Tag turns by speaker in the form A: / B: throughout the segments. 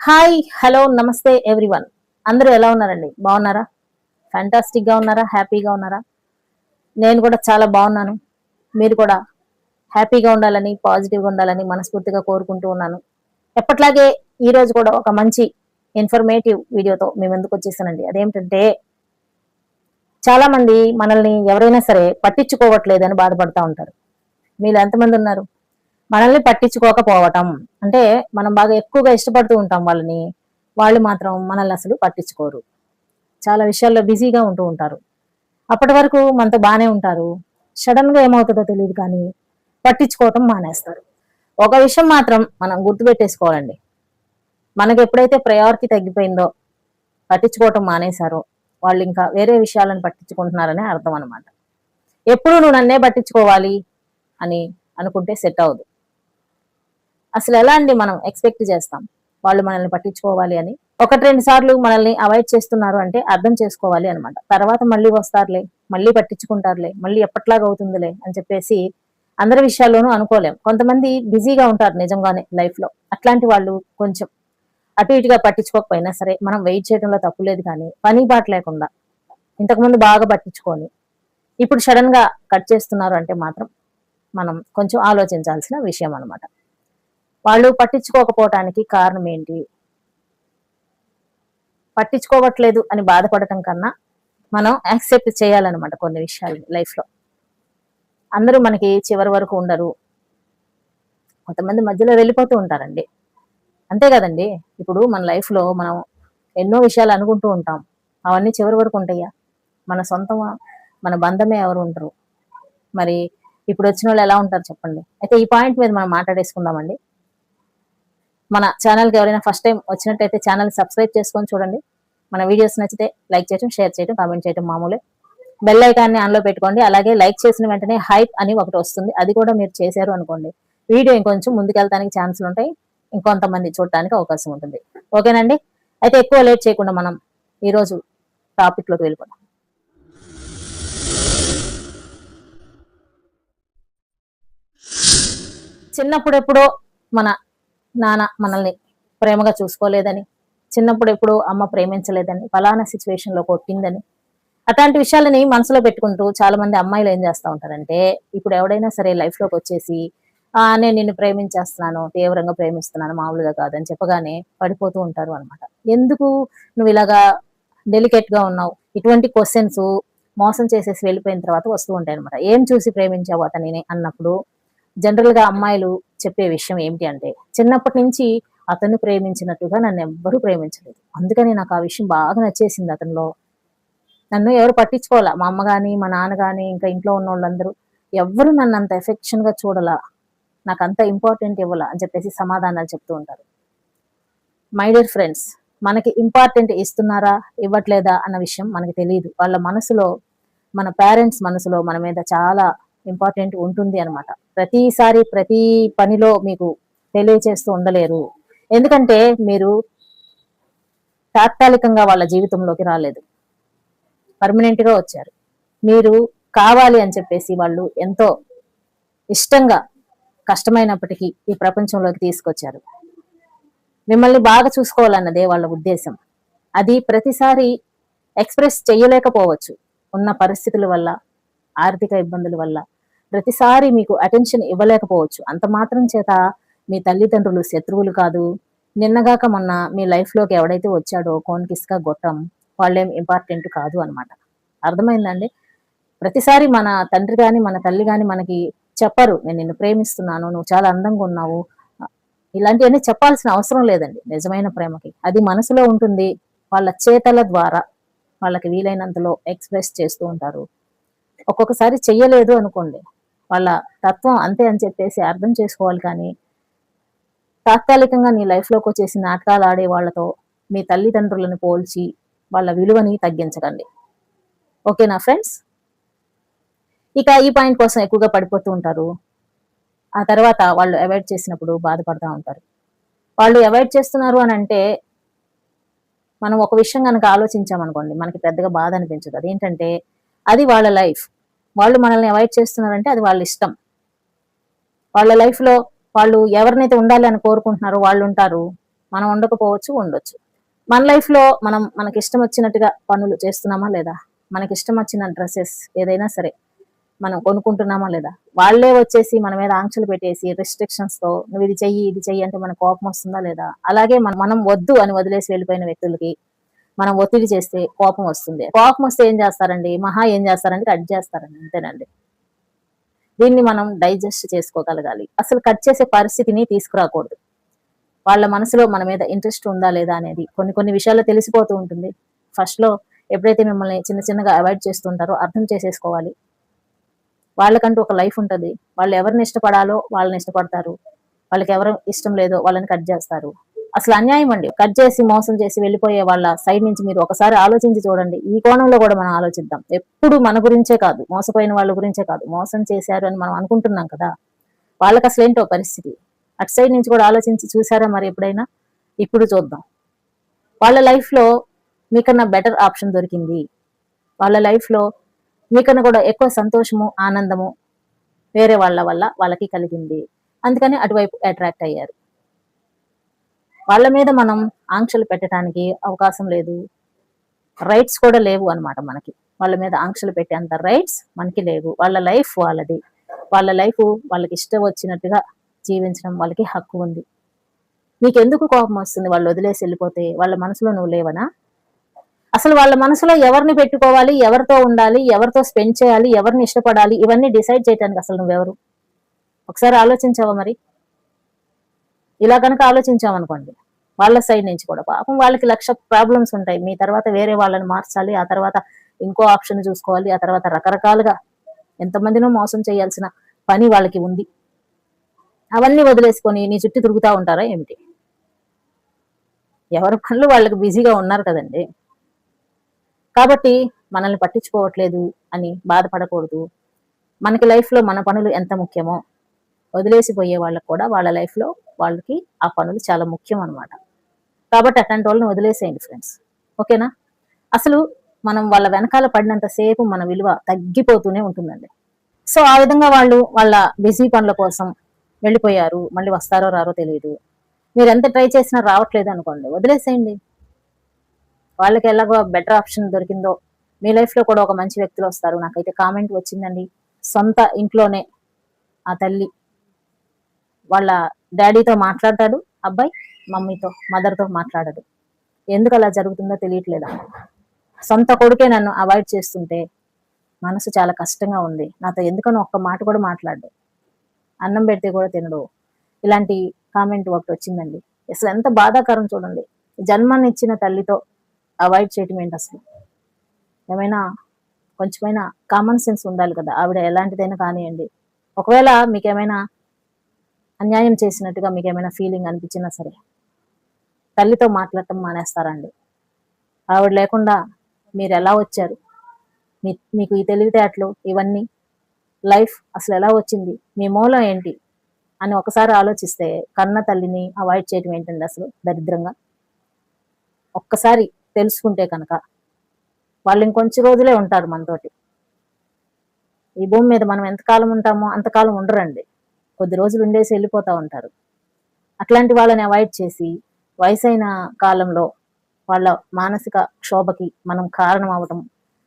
A: Hi hello నమస్తే everyone. అందరూ ఎలా ఉన్నారండి? బాగున్నారా? ఫ్యాంటాస్టిక్ గా ఉన్నారా? హ్యాపీగా ఉన్నారా? నేను కూడా చాలా బాగున్నాను. మీరు కూడా హ్యాపీగా ఉండాలని, పాజిటివ్గా ఉండాలని మనస్ఫూర్తిగా కోరుకుంటూ ఉన్నాను. ఎప్పట్లాగే ఈ రోజు కూడా ఒక మంచి ఇన్ఫర్మేటివ్ వీడియోతో మీ ముందుకు వచ్చేసానండి. అదేమిటంటే, చాలా మంది మనల్ని ఎవరైనా సరే పట్టించుకోవట్లేదని బాధపడతా ఉంటారు. మీలో ఎంతమంది ఉన్నారు? మనల్ని పట్టించుకోకపోవటం అంటే మనం బాగా ఎక్కువగా ఇష్టపడుతూ ఉంటాం వాళ్ళని. వాళ్ళు మాత్రం మనల్ని అసలు పట్టించుకోరు. చాలా విషయాల్లో బిజీగా ఉంటూ ఉంటారు. అప్పటి వరకు మనతో బానే ఉంటారు. సడన్ గా ఏమవుతుందో తెలియదు కానీ పట్టించుకోవటం మానేస్తారు. ఒక విషయం మాత్రం మనం గుర్తుపెట్టేసుకోవాలండి. మనకి ఎప్పుడైతే ప్రయారిటీ తగ్గిపోయిందో, పట్టించుకోవటం మానేశారో, వాళ్ళు ఇంకా వేరే విషయాలను పట్టించుకుంటున్నారనే అర్థం అనమాట. ఎప్పుడు నువ్వు నన్నే పట్టించుకోవాలి అని అనుకుంటే సెట్ అవ్వదు. అసలు ఎలా అండి మనం ఎక్స్పెక్ట్ చేస్తాం వాళ్ళు మనల్ని పట్టించుకోవాలి అని? ఒకటి రెండు సార్లు మనల్ని అవాయిడ్ చేస్తున్నారు అంటే అర్థం చేసుకోవాలి అనమాట. తర్వాత మళ్ళీ వస్తారులే, మళ్ళీ పట్టించుకుంటారులే, మళ్ళీ ఎప్పట్లాగా అవుతుందిలే అని చెప్పేసి అందరి విషయాల్లోనూ అనుకోలేం. కొంతమంది బిజీగా ఉంటారు నిజంగానే లైఫ్ లో. అట్లాంటి వాళ్ళు కొంచెం అటు ఇటుగా పట్టించుకోకపోయినా సరే మనం వెయిట్ చేయడంలో తప్పు లేదు. కానీ పని బాట లేకుండా ఇంతకుముందు బాగా పట్టించుకొని ఇప్పుడు సడన్ గా కట్ చేస్తున్నారు అంటే మాత్రం మనం కొంచెం ఆలోచించాల్సిన విషయం అనమాట. వాళ్ళు పట్టించుకోకపోవటానికి కారణం ఏంటి? పట్టించుకోవట్లేదు అని బాధపడటం కన్నా మనం యాక్సెప్ట్ చేయాలన్నమాట కొన్ని విషయాలు లైఫ్ లో. అందరూ మనకి చివరి వరకు ఉండరు. కొంతమంది మధ్యలో వెళ్ళిపోతూ ఉంటారండి. అంతే కదండి. ఇప్పుడు మన లైఫ్ లో మనం ఎన్నో విషయాలు అనుకుంటూ ఉంటాం. అవన్నీ చివరి వరకు ఉంటాయా? మన సొంతమా? మన బంధమే ఎవరు ఉంటారు? మరి ఇప్పుడు వచ్చిన వాళ్ళు ఎలా ఉంటారు చెప్పండి. అయితే ఈ పాయింట్ మీద మనం మాట్లాడేసుకుందామండి. మన ఛానల్కి ఎవరైనా ఫస్ట్ టైం వచ్చినట్టయితే ఛానల్ సబ్స్క్రైబ్ చేసుకొని చూడండి. మన వీడియోస్ నచ్చితే లైక్ చేయడం, షేర్ చేయడం, కామెంట్ చేయడం మామూలే. బెల్ ఐకాన్ని ఆన్లో పెట్టుకోండి. అలాగే లైక్ చేసిన వెంటనే హైప్ అని ఒకటి వస్తుంది. అది కూడా మీరు చేశారు అనుకోండి, వీడియో ఇంకొంచెం ముందుకెళ్తానికి ఛాన్సులు ఉంటాయి. ఇంకొంతమంది చూడటానికి అవకాశం ఉంటుంది. ఓకేనండి. అయితే ఎక్కువ లేట్ చేయకుండా మనం ఈరోజు టాపిక్ లోకి వెళ్ళిపోదాం. చిన్నప్పుడెప్పుడో మన నాన్న మనల్ని ప్రేమగా చూసుకోలేదని, చిన్నప్పుడు ఎప్పుడు అమ్మ ప్రేమించలేదని, ఫలానా సిచ్యువేషన్ లో కొట్టిందని, అట్లాంటి విషయాలని మనసులో పెట్టుకుంటూ చాలా మంది అమ్మాయిలు ఏం చేస్తా ఉంటారంటే, ఇప్పుడు ఎవడైనా సరే లైఫ్ లోకి వచ్చేసి నేను నిన్ను ప్రేమించేస్తున్నాను, తీవ్రంగా ప్రేమిస్తున్నాను, మామూలుగా కాదని చెప్పగానే పడిపోతూ ఉంటారు అనమాట. ఎందుకు నువ్వు ఇలాగా డెలికేట్ గా ఉన్నావు? ఇటువంటి క్వశ్చన్స్ మోసం చేసేసి వెళ్ళిపోయిన తర్వాత వస్తూ ఉంటాయి అనమాట. ఏం చూసి ప్రేమించావు అతనిని అన్నప్పుడు జనరల్ గా అమ్మాయిలు చెప్పే విషయం ఏమిటి అంటే, చిన్నప్పటి నుంచి అతన్ని ప్రేమించినట్టుగా నన్ను ఎవ్వరూ ప్రేమించలేదు, అందుకని నాకు ఆ విషయం బాగా నచ్చేసింది అతనిలో. నన్ను ఎవరు పట్టించుకోవాలా, మా అమ్మ గాని మా నాన్న గాని ఇంకా ఇంట్లో ఉన్న వాళ్ళందరూ ఎవ్వరు నన్ను అంత ఎఫెక్షన్ గా చూడలా, నాకు అంత ఇంపార్టెంట్ ఇవ్వాల అని చెప్పేసి సమాధానాలు చెప్తూ ఉంటారు. మై డియర్ ఫ్రెండ్స్, మనకి ఇంపార్టెంట్ ఇస్తున్నారా ఇవ్వట్లేదా అన్న విషయం మనకి తెలియదు. వాళ్ళ మనసులో, మన పేరెంట్స్ మనసులో మన మీద చాలా ఇంపార్టెంట్ ఉంటుంది అనమాట. ప్రతిసారి ప్రతి పనిలో మీకు తెలియచేస్తూ ఉండలేరు. ఎందుకంటే మీరు తాత్కాలికంగా వాళ్ళ జీవితంలోకి రాలేదు, పర్మనెంట్ గా వచ్చారు. మీరు కావాలి అని చెప్పేసి వాళ్ళు ఎంతో ఇష్టంగా కష్టమైనప్పటికీ ఈ ప్రపంచంలోకి తీసుకొచ్చారు. మిమ్మల్ని బాగా చూసుకోవాలన్నదే వాళ్ళ ఉద్దేశం. అది ప్రతిసారి ఎక్స్ప్రెస్ చేయలేకపోవచ్చు ఉన్న పరిస్థితుల వల్ల, ఆర్థిక ఇబ్బందుల వల్ల. ప్రతిసారి మీకు అటెన్షన్ ఇవ్వలేకపోవచ్చు. అంత మాత్రం చేత మీ తల్లిదండ్రులు శత్రువులు కాదు. నిన్నగాక మొన్న మీ లైఫ్ లోకి ఎవడైతే వచ్చాడో కోన్కిస్కా గొట్టం, వాళ్ళేం ఇంపార్టెంట్ కాదు అనమాట. అర్థమైందండి? ప్రతిసారి మన తండ్రి గాని మన తల్లి గాని మనకి చెప్పరు, నేను నిన్ను ప్రేమిస్తున్నాను, నువ్వు చాలా అందంగా ఉన్నావు, ఇలాంటివన్నీ చెప్పాల్సిన అవసరం లేదండి. నిజమైన ప్రేమకి అది మనసులో ఉంటుంది. వాళ్ళ చేతల ద్వారా వాళ్ళకి వీలైనంతలో ఎక్స్ప్రెస్ చేస్తూ ఉంటారు. ఒక్కొక్కసారి చెయ్యలేదు అనుకోండి, వాళ్ళ తత్వం అంతే అని చెప్పేసి అర్థం చేసుకోవాలి. కానీ తాత్కాలికంగా నీ లైఫ్ లోకి వచ్చేసి నాటకాలు ఆడే వాళ్ళతో మీ తల్లిదండ్రులను పోల్చి వాళ్ళ విలువని తగ్గించకండి. ఓకేనా ఫ్రెండ్స్? ఇక ఈ పాయింట్ కోసం ఎక్కువగా పడిపోతూ ఉంటారు. ఆ తర్వాత వాళ్ళు అవాయిడ్ చేసినప్పుడు బాధపడతా ఉంటారు. వాళ్ళు అవాయిడ్ చేస్తున్నారు అని అంటే మనం ఒక విషయం కనుక ఆలోచించామనుకోండి, మనకి పెద్దగా బాధ అనిపించదు. అదేంటంటే, అది వాళ్ళ లైఫ్. వాళ్ళు మనల్ని అవాయిడ్ చేస్తున్నారంటే అది వాళ్ళ ఇష్టం. వాళ్ళ లైఫ్ లో వాళ్ళు ఎవరినైతే ఉండాలి అని కోరుకుంటున్నారో వాళ్ళు ఉంటారు. మనం ఉండకపోవచ్చు, ఉండొచ్చు. మన లైఫ్ లో మనం మనకి ఇష్టం వచ్చినట్టుగా పనులు చేస్తున్నామా లేదా, మనకి ఇష్టం వచ్చిన డ్రెస్సెస్ ఏదైనా సరే మనం కొనుక్కుంటున్నామా లేదా, వాళ్ళే వచ్చేసి మన మీద ఆంక్షలు పెట్టేసి రిస్ట్రిక్షన్స్ తో నువ్వు ఇది చెయ్యి ఇది చెయ్యి అంటే మన కోపం వస్తుందా లేదా, అలాగే మనం వద్దు అని వదిలేసి వెళ్ళిపోయిన వ్యక్తులకి మనం ఒత్తిడి చేస్తే కోపం వస్తుంది. కోపం వస్తే ఏం చేస్తారండి, మహా ఏం చేస్తారంటే కట్ చేస్తారండి, అంతేనండి. దీన్ని మనం డైజెస్ట్ చేసుకోగలగాలి. అసలు కట్ చేసే పరిస్థితిని తీసుకురాకూడదు. వాళ్ళ మనసులో మన మీద ఇంట్రెస్ట్ ఉందా లేదా అనేది కొన్ని కొన్ని విషయాల్లో తెలిసిపోతూ ఉంటుంది. ఫస్ట్ లో ఎప్పుడైతే మిమ్మల్ని చిన్న చిన్నగా అవాయిడ్ చేస్తుంటారో అర్థం చేసేసుకోవాలి. వాళ్ళకంటూ ఒక లైఫ్ ఉంటది. వాళ్ళు ఎవరిని ఇష్టపడాలో వాళ్ళని ఇష్టపడతారు. వాళ్ళకి ఎవరు ఇష్టం లేదో వాళ్ళని కట్ చేస్తారు. అసలు అన్యాయం అండి. కట్ చేసి మోసం చేసి వెళ్ళిపోయే వాళ్ళ సైడ్ నుంచి మీరు ఒకసారి ఆలోచించి చూడండి. ఈ కోణంలో కూడా మనం ఆలోచిద్దాం. ఎప్పుడు మన గురించే కాదు, మోసపోయిన వాళ్ళ గురించే కాదు, మోసం చేశారు అని మనం అనుకుంటున్నాం కదా, వాళ్ళకి అసలు ఏంటో పరిస్థితి. అటు సైడ్ నుంచి కూడా ఆలోచించి చూసారా మరి ఎప్పుడైనా? ఇప్పుడు చూద్దాం. వాళ్ళ లైఫ్ లో మీకన్నా బెటర్ ఆప్షన్ దొరికింది. వాళ్ళ లైఫ్ లో మీకన్నా కూడా ఎక్కువ సంతోషము ఆనందము వేరే వాళ్ళ వల్ల వాళ్ళకి కలిగింది. అందుకని అటువైపు అట్రాక్ట్ అయ్యారు. వాళ్ళ మీద మనం ఆంక్షలు పెట్టడానికి అవకాశం లేదు, రైట్స్ కూడా లేవు అనమాట మనకి. వాళ్ళ మీద ఆంక్షలు పెట్టేంత రైట్స్ మనకి లేవు. వాళ్ళ లైఫ్ వాళ్ళది. వాళ్ళ లైఫ్ వాళ్ళకి ఇష్టం వచ్చినట్టుగా జీవించడం వాళ్ళకి హక్కు ఉంది. నీకెందుకు కోపం వస్తుంది వాళ్ళు వదిలేసి వెళ్ళిపోతే? వాళ్ళ మనసులో నువ్వు లేవనా? అసలు వాళ్ళ మనసులో ఎవరిని పెట్టుకోవాలి, ఎవరితో ఉండాలి, ఎవరితో స్పెండ్ చేయాలి, ఎవరిని ఇష్టపడాలి, ఇవన్నీ డిసైడ్ చేయడానికి అసలు నువ్వెవరు? ఒకసారి ఆలోచించావా మరి? ఇలా కనుక ఆలోచించామనుకోండి, వాళ్ళ సైడ్ నుంచి కూడా పాపం వాళ్ళకి 1,00,000 ప్రాబ్లమ్స్ ఉంటాయి. మీ తర్వాత వేరే వాళ్ళని మార్చాలి, ఆ తర్వాత ఇంకో ఆప్షన్ చూసుకోవాలి, ఆ తర్వాత రకరకాలుగా ఎంతమందినో మోసం చేయాల్సిన పని వాళ్ళకి ఉంది. అవన్నీ వదిలేసుకొని నీ చుట్టూ తిరుగుతూ ఉంటారా ఏమిటి? ఎవరి పనులు వాళ్ళకి బిజీగా ఉన్నారు కదండి. కాబట్టి మనల్ని పట్టించుకోవట్లేదు అని బాధపడకూడదు. మనకి లైఫ్లో మన పనులు ఎంత ముఖ్యమో వదిలేసిపోయే వాళ్ళకు కూడా వాళ్ళ లైఫ్లో వాళ్ళకి ఆ పనులు చాలా ముఖ్యం అనమాట. కాబట్టి అట్లాంటి వాళ్ళని వదిలేసేయండి ఫ్రెండ్స్, ఓకేనా? అసలు మనం వాళ్ళ వెనకాల పడినంత సేపు మన విలువ తగ్గిపోతూనే ఉంటుందండి. సో ఆ విధంగా వాళ్ళు వాళ్ళ బిజీ పనుల కోసం వెళ్ళిపోయారు. మళ్ళీ వస్తారో రారో తెలియదు. మీరు ఎంత ట్రై చేసినా రావట్లేదు అనుకోండి, వదిలేసేయండి. వాళ్ళకి ఎలాగో బెటర్ ఆప్షన్ దొరికిందో మీ లైఫ్ లో కూడా ఒక మంచి వ్యక్తులు వస్తారు. నాకైతే కామెంట్ వచ్చిందండి, సొంత ఇంట్లోనే ఆ తల్లి వాళ్ళ డాడీతో మాట్లాడతాడు అబ్బాయి, మమ్మీతో మదర్తో మాట్లాడడు. ఎందుకు అలా జరుగుతుందో తెలియట్లేదా? సొంత కొడుకే నన్ను అవాయిడ్ చేస్తుంటే మనసు చాలా కష్టంగా ఉంది, నాతో ఎందుకని ఒక్క మాట కూడా మాట్లాడు, అన్నం పెడితే కూడా తినడు. ఇలాంటి కామెంట్ ఒకటి వచ్చిందండి. అసలు ఎంత బాధాకరం చూడండి. జన్మనిచ్చిన తల్లితో అవాయిడ్ చేయటం ఏంటి అసలు? ఏమైనా కొంచెమైనా కామన్ సెన్స్ ఉండాలి కదా. ఆవిడ ఎలాంటిదైనా కానివ్వండి, ఒకవేళ మీకేమైనా అన్యాయం చేసినట్టుగా మీకేమైనా ఫీలింగ్ అనిపించినా సరే తల్లితో మాట్లాడటం మానేస్తారండి. ఆవిడ లేకుండా మీరు ఎలా వచ్చారు, మీకు ఈ తెలివితేటలు ఇవన్నీ, లైఫ్ అసలు ఎలా వచ్చింది, మీ మూలం ఏంటి అని ఒకసారి ఆలోచిస్తే కన్న తల్లిని అవాయిడ్ చేయటం ఏంటండి అసలు దరిద్రంగా? ఒక్కసారి తెలుసుకుంటే కనుక వాళ్ళు ఇంకొంచెం రోజులే ఉంటారు మనతోటి. ఈ భూమి మీద మనం ఎంతకాలం ఉంటామో అంతకాలం ఉండరండి. కొద్ది రోజులు ఉండేసి వెళ్ళిపోతూ ఉంటారు. అట్లాంటి వాళ్ళని అవాయిడ్ చేసి వయసైన కాలంలో వాళ్ళ మానసిక క్షోభకి మనం కారణం అవటం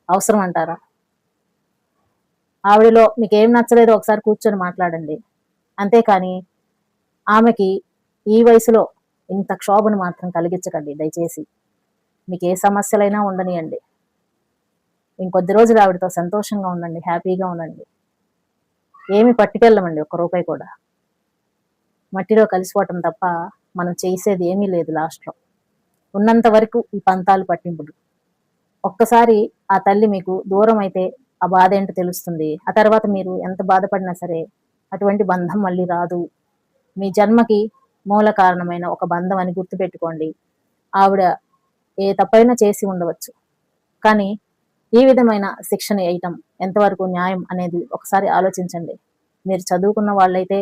A: అవసరం అంటారా? ఆవిడలో మీకు ఏం నచ్చలేదో ఒకసారి కూర్చొని మాట్లాడండి. అంతేకాని ఆమెకి ఈ వయసులో ఇంత క్షోభను మాత్రం కలిగించకండి దయచేసి. మీకు ఏ సమస్యలైనా ఉండనియండి, ఇంకొద్ది రోజులు ఆవిడతో సంతోషంగా ఉండండి, హ్యాపీగా ఉండండి. ఏమి పట్టుకెళ్ళమండి, ఒక్క రూపాయి కూడా. మట్టిలో కలిసిపోవటం తప్ప మనం చేసేది ఏమీ లేదు లాస్ట్లో. ఉన్నంత వరకు ఈ పంతాలు పట్టింపులు. ఒక్కసారి ఆ తల్లి మీకు దూరం అయితే ఆ బాధ ఏంటో తెలుస్తుంది. ఆ తర్వాత మీరు ఎంత బాధపడినా సరే అటువంటి బంధం మళ్ళీ రాదు. మీ జన్మకి మూల కారణమైన ఒక బంధం అని గుర్తుపెట్టుకోండి. ఆవిడ ఏ తప్పైనా చేసి ఉండవచ్చు, కానీ ఈ విధమైన శిక్షణ వేయటం ఎంతవరకు న్యాయం అనేది ఒకసారి ఆలోచించండి. మీరు చదువుకున్న వాళ్ళైతే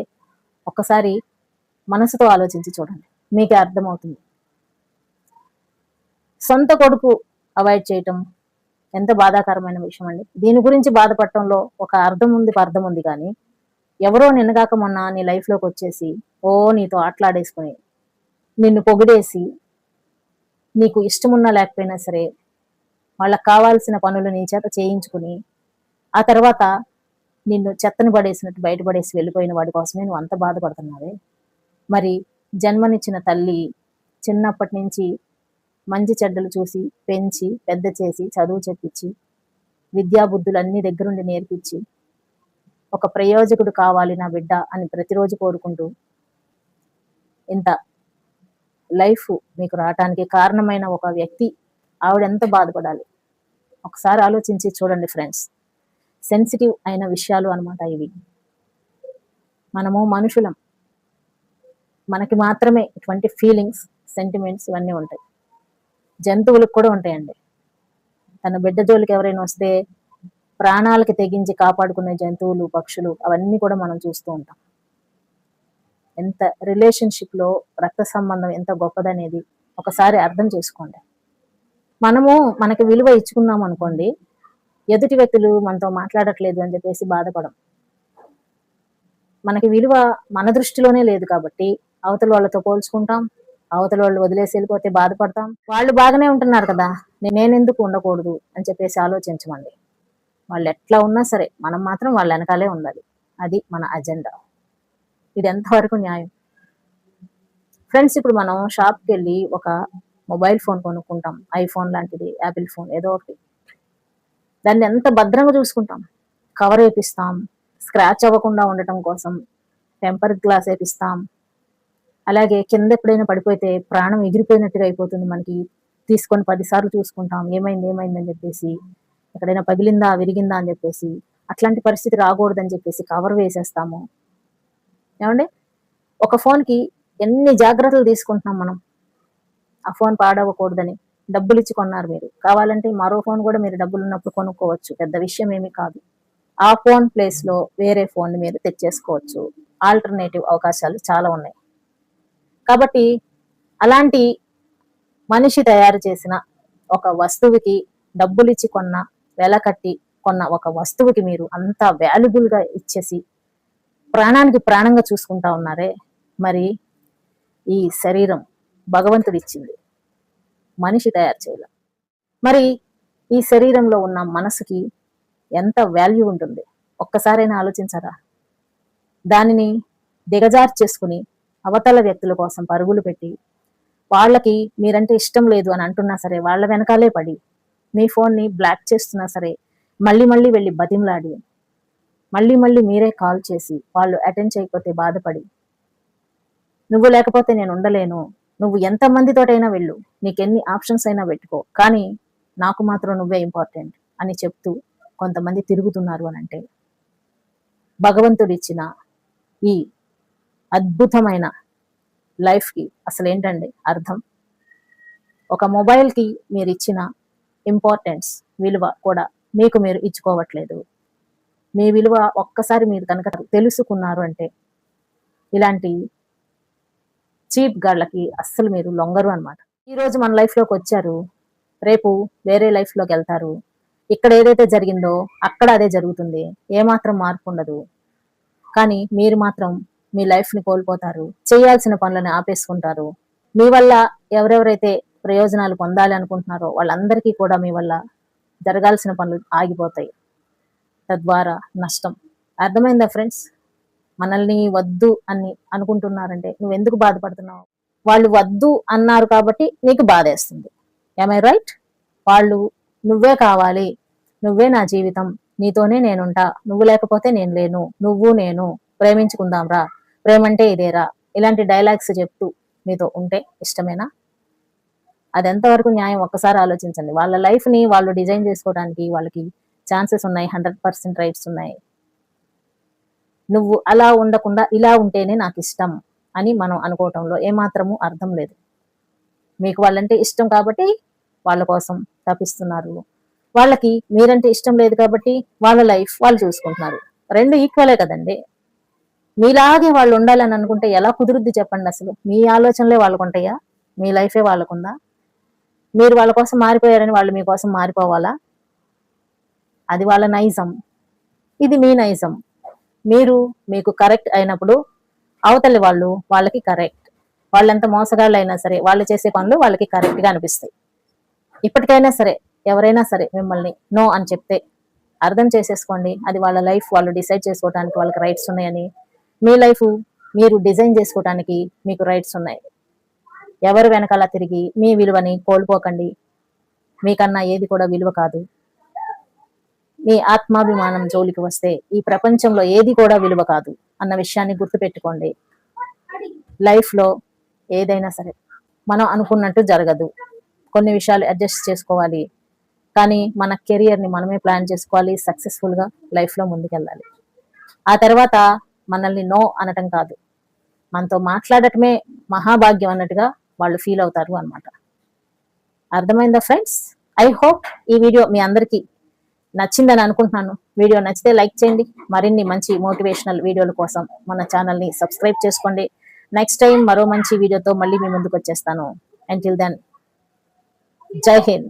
A: ఒక్కసారి మనసుతో ఆలోచించి చూడండి, మీకే అర్థమవుతుంది. సొంత కొడుకు అవాయిడ్ చేయటం ఎంత బాధాకరమైన విషయం అండి. దీని గురించి బాధపడటంలో ఒక అర్థం ఉంది కానీ ఎవరో నిన్నగాక మొన్న నీ లైఫ్లోకి వచ్చేసి ఓ నీతో ఆటలాడేసుకుని నిన్ను పొగిడేసి నీకు ఇష్టమున్నా లేకపోయినా సరే వాళ్ళకి కావాల్సిన పనులు నీ చేత చేయించుకుని ఆ తర్వాత నిన్ను చెత్తను పడేసినట్టు బయటపడేసి వెళ్ళిపోయిన వాడి కోసమే నువ్వు అంత బాధపడుతున్నావే. మరి జన్మనిచ్చిన తల్లి చిన్నప్పటి నుంచి మంచి చెడ్డలు చూసి పెంచి పెద్ద చేసి చదువు చెప్పించి విద్యాబుద్ధులన్నీ దగ్గరుండి నేర్పించి ఒక ప్రయోజకుడు కావాలి నా బిడ్డ అని ప్రతిరోజు కోరుకుంటూ ఇంత లైఫ్ మీకు రావటానికి కారణమైన ఒక వ్యక్తి ఆవిడ ఎంత బాధపడాలి ఒకసారి ఆలోచించి చూడండి ఫ్రెండ్స్. సెన్సిటివ్ అయిన విషయాలు అనమాట ఇవి. మనము మనుషులం, మనకి మాత్రమే ఇటువంటి ఫీలింగ్స్ సెంటిమెంట్స్ ఇవన్నీ ఉంటాయి. జంతువులకు కూడా ఉంటాయండి. తన బిడ్డ జోలికి ఎవరైనా వస్తే ప్రాణాలకి తెగించి కాపాడుకునే జంతువులు పక్షులు అవన్నీ కూడా మనం చూస్తూ ఉంటాం. ఎంత రిలేషన్షిప్ లో రక్త సంబంధం ఎంత గొప్పదనేది ఒకసారి అర్థం చేసుకోండి. మనము మనకి విలువ ఇచ్చుకున్నాం అనుకోండి, ఎదుటి వ్యక్తులు మనతో మాట్లాడట్లేదు అని చెప్పేసి బాధపడం. మనకి విలువ మన దృష్టిలోనే లేదు కాబట్టి అవతల వాళ్ళతో పోల్చుకుంటాం, అవతల వాళ్ళు వదిలేసి వెళ్ళిపోతే బాధపడతాం. వాళ్ళు బాగానే ఉంటున్నారు కదా, నేనెందుకు ఉండకూడదు అని చెప్పేసి ఆలోచించమండి. వాళ్ళు ఎట్లా ఉన్నా సరే మనం మాత్రం వాళ్ళ వెనకాలే ఉండాలి. అది మన అజెండా. ఇది ఎంతవరకు న్యాయం ఫ్రెండ్స్? ఇప్పుడు మనం షాప్కి వెళ్ళి ఒక మొబైల్ ఫోన్ కొనుక్కుంటాం, ఐఫోన్ లాంటిది, యాపిల్ ఫోన్ ఏదో ఒకటి. దాన్ని ఎంత భద్రంగా చూసుకుంటాం, కవర్ వేపిస్తాం, స్క్రాచ్ అవ్వకుండా ఉండటం కోసం టెంపర్ గ్లాస్ వేపిస్తాం. అలాగే కింద ఎప్పుడైనా పడిపోతే ప్రాణం ఎగిరిపోయినట్టుగా అయిపోతుంది మనకి, తీసుకొని 10 సార్లు చూసుకుంటాం ఏమైంది ఏమైంది అని చెప్పేసి, ఎక్కడైనా పగిలిందా విరిగిందా అని చెప్పేసి. అట్లాంటి పరిస్థితి రాకూడదని చెప్పేసి కవర్ వేసేస్తాము. ఏమండి, ఒక ఫోన్కి ఎన్ని జాగ్రత్తలు తీసుకుంటున్నాం మనం, ఆ ఫోన్ పాడవకూడదని. డబ్బులు ఇచ్చి కొన్నారు మీరు, కావాలంటే మరో ఫోన్ కూడా మీరు డబ్బులు ఉన్నప్పుడు కొనుక్కోవచ్చు, పెద్ద విషయం ఏమీ కాదు. ఆ ఫోన్ ప్లేస్ లో వేరే ఫోన్ మీరు తెచ్చేసుకోవచ్చు. ఆల్టర్నేటివ్ అవకాశాలు చాలా ఉన్నాయి. కాబట్టి అలాంటి మనిషి తయారు చేసిన ఒక వస్తువుకి డబ్బులు ఇచ్చి కొన్న, వెల కట్టి కొన్న ఒక వస్తువుకి మీరు అంత వాల్యుబుల్ గా ఇచ్చేసి ప్రాణానికి ప్రాణంగా చూసుకుంటా ఉన్నారే. మరి ఈ శరీరం భగవంతుడు ఇచ్చింది, మనిషి తయారు చేయాలి. మరి ఈ శరీరంలో ఉన్న మనసుకి ఎంత వాల్యూ ఉంటుంది ఒక్కసారైనా ఆలోచించారా? దానిని దిగజార్చేసుకుని అవతల వ్యక్తుల కోసం పరుగులు పెట్టి వాళ్ళకి మీరంటే ఇష్టం లేదు అని అంటున్నా సరే వాళ్ళ వెనకాలే పడి మీ ఫోన్ని బ్లాక్ చేస్తున్నా సరే మళ్ళీ మళ్ళీ వెళ్ళి బతిమలాడి మళ్ళీ మళ్ళీ మీరే కాల్ చేసి వాళ్ళు అటెండ్ చేయకపోతే బాధపడి, నువ్వు లేకపోతే నేను ఉండలేను, నువ్వు ఎంత మందితోటైనా వెళ్ళు, నీకెన్ని ఆప్షన్స్ అయినా పెట్టుకో, కానీ నాకు మాత్రం నువ్వే ఇంపార్టెంట్ అని చెప్తూ కొంతమంది తిరుగుతున్నారు అని అంటే భగవంతుడు ఇచ్చిన ఈ అద్భుతమైన లైఫ్కి అసలు ఏంటండి అర్థం? ఒక మొబైల్కి మీరు ఇచ్చిన ఇంపార్టెన్స్ విలువ కూడా మీకు మీరు ఇచ్చుకోవట్లేదు. మీ విలువ ఒక్కసారి మీరు కనుక తెలుసుకున్నారు అంటే ఇలాంటి చీప్ గాళ్ళకి అస్సలు మీరు లొంగరు అనమాట. ఈరోజు మన లైఫ్లోకి వచ్చారు, రేపు వేరే లైఫ్లోకి వెళ్తారు. ఇక్కడ ఏదైతే జరిగిందో అక్కడ అదే జరుగుతుంది, ఏమాత్రం మార్పు ఉండదు. కానీ మీరు మాత్రం మీ లైఫ్ని కోల్పోతారు, చేయాల్సిన పనులను ఆపేసుకుంటారు. మీ వల్ల ఎవరెవరైతే ప్రయోజనాలు పొందాలి అనుకుంటున్నారో వాళ్ళందరికీ కూడా మీ వల్ల జరగాల్సిన పనులు ఆగిపోతాయి, తద్వారా నష్టం. అర్థమైందా ఫ్రెండ్స్? మనల్ని వద్దు అని అనుకుంటున్నారంటే నువ్వెందుకు బాధపడుతున్నావు? వాళ్ళు వద్దు అన్నారు కాబట్టి నీకు బాధేస్తుంది. I right? వాళ్ళు నువ్వే కావాలి, నువ్వే నా జీవితం, నీతోనే నేనుంటా, నువ్వు లేకపోతే నేను లేను, నువ్వు నేను ప్రేమించుకుందాం రా, ప్రేమంటే ఇదేరా, ఇలాంటి డైలాగ్స్ చెప్తూ మీతో ఉంటే ఇష్టమేనా? అది ఎంతవరకు న్యాయం ఒక్కసారి ఆలోచించండి. వాళ్ళ లైఫ్ ని వాళ్ళు డిజైన్ చేసుకోవడానికి వాళ్ళకి ఛాన్సెస్ ఉన్నాయి, 100% రైట్స్ ఉన్నాయి. నువ్వు అలా ఉండకుండా ఇలా ఉంటేనే నాకు ఇష్టం అని మనం అనుకోవటంలో ఏమాత్రము అర్థం లేదు. మీకు వాళ్ళంటే ఇష్టం కాబట్టి వాళ్ళ కోసం తప్పిస్తున్నారు, వాళ్ళకి మీరంటే ఇష్టం లేదు కాబట్టి వాళ్ళ లైఫ్ వాళ్ళు చూసుకుంటున్నారు. రెండు ఈక్వలే కదండి. మీలాగే వాళ్ళు ఉండాలని అనుకుంటే ఎలా కుదురుద్ది చెప్పండి? అసలు మీ ఆలోచనలే వాళ్ళకుంటాయా? మీ లైఫే వాళ్ళకుందా? మీరు వాళ్ళ కోసం మారిపోయారని వాళ్ళు మీకోసం మారిపోవాలా? అది వాళ్ళ నైజం, ఇది మీ నైజం. మీరు మీకు కరెక్ట్ అయినప్పుడు అవతలి వాళ్ళు వాళ్ళకి కరెక్ట్, వాళ్ళెంత మోసగాళ్ళు అయినా సరే వాళ్ళు చేసే పనులు వాళ్ళకి కరెక్ట్ గా అనిపిస్తాయి. ఇప్పటికైనా సరే ఎవరైనా సరే మిమ్మల్ని నో అని చెప్తే అర్థం చేసేసుకోండి, అది వాళ్ళ లైఫ్, వాళ్ళు డిసైడ్ చేసుకోవడానికి వాళ్ళకి రైట్స్ ఉన్నాయని. మీ లైఫ్ మీరు డిజైన్ చేసుకోవడానికి మీకు రైట్స్ ఉన్నాయి. ఎవరు వెనకాల తిరిగి మీ విలువని కోల్పోకండి. మీకన్నా ఏది కూడా విలువ కాదు. మీ ఆత్మాభిమానం జోలికి వస్తే ఈ ప్రపంచంలో ఏది కూడా విలువ కాదు అన్న విషయాన్ని గుర్తుపెట్టుకోండి. లైఫ్ లో ఏదైనా సరే మనం అనుకున్నట్టు జరగదు. కొన్ని విషయాలు అడ్జస్ట్ చేసుకోవాలి, కానీ మన కెరియర్ ని మనమే ప్లాన్ చేసుకోవాలి. సక్సెస్ఫుల్ గా లైఫ్ లో ముందుకెళ్ళాలి. ఆ తర్వాత మనల్ని నో అనటం కాదు, మనతో మాట్లాడటమే మహాభాగ్యం అన్నట్టుగా వాళ్ళు ఫీల్ అవుతారు అన్నమాట. అర్థమైందా ఫ్రెండ్స్? ఐ హోప్ ఈ వీడియో మీ అందరికీ నచ్చిందని అనుకుంటున్నాను. వీడియో నచ్చితే లైక్ చేయండి. మరిన్ని మంచి మోటివేషనల్ వీడియోల కోసం మన ఛానల్ ని సబ్స్క్రైబ్ చేసుకోండి. నెక్స్ట్ టైం మరో మంచి వీడియోతో మళ్ళీ మీ ముందుకు వచ్చేస్తాను. అంటిల్ దెన్, జై హింద్.